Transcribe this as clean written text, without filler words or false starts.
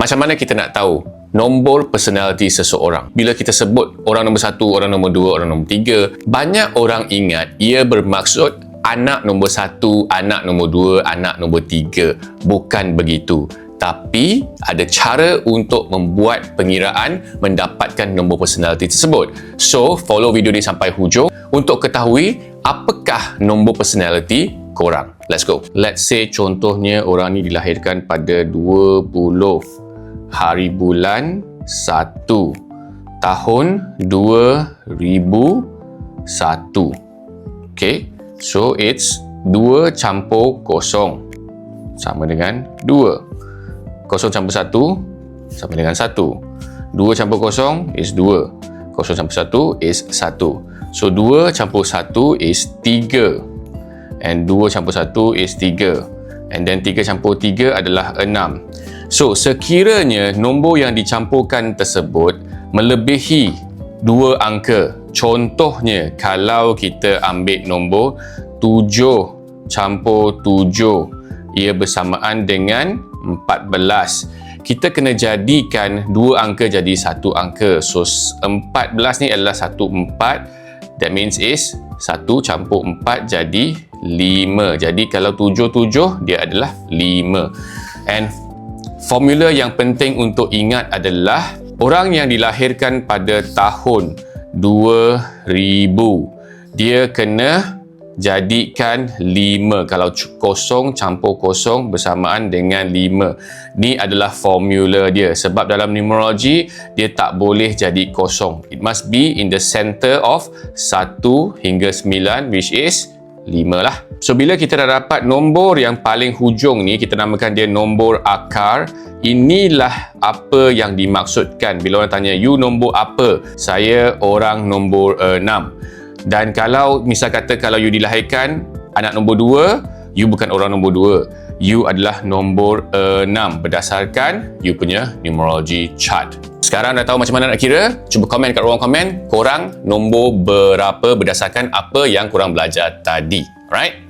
Macam mana kita nak tahu nombor personality seseorang? Bila kita sebut orang nombor 1, orang nombor 2, orang nombor 3, banyak orang ingat ia bermaksud anak nombor 1, anak nombor 2, anak nombor 3. Bukan begitu. Tapi ada cara untuk membuat pengiraan mendapatkan nombor personality tersebut. So, follow video ni sampai hujung untuk ketahui apakah nombor personality korang. Let's go. Let's say contohnya orang ni dilahirkan pada 20 hari bulan 1 tahun 2001. Okay, so it's 2 campur 0 sama dengan 2. 0 campur 1 sama dengan 1. 2 campur 0 is 2. 0 campur 1 is 1. So 2 campur 1 is 3. And 2 campur 1 is 3. And then 3 campur 3 adalah 6. So, sekiranya nombor yang dicampurkan tersebut melebihi 2 angka. Contohnya, kalau kita ambil nombor 7 campur 7, ia bersamaan dengan 14. Kita kena jadikan 2 angka jadi 1 angka. So, 14 ni adalah 1 4. That means is 1 campur 4 jadi 5. Jadi, kalau 7 dia adalah 5. And formula yang penting untuk ingat adalah orang yang dilahirkan pada tahun 2000, dia kena jadikan 5. Kalau 0 campur 0 bersamaan dengan 5. Ni adalah formula dia. Sebab dalam numerologi, dia tak boleh jadi 0. It must be in the center of 1 hingga 9, which is 5 lah. So, bila kita dah dapat nombor yang paling hujung ni, kita namakan dia nombor akar. Inilah apa yang dimaksudkan. Bila orang tanya, you nombor apa? Saya orang nombor 6. Dan kalau, misal kata kalau you dilahirkan anak nombor 2, you bukan orang nombor 2. You adalah nombor 6 berdasarkan you punya numerology chart. Sekarang dah tahu macam mana nak kira? Cuba komen kat ruang komen, korang nombor berapa berdasarkan apa yang korang belajar tadi. Alright?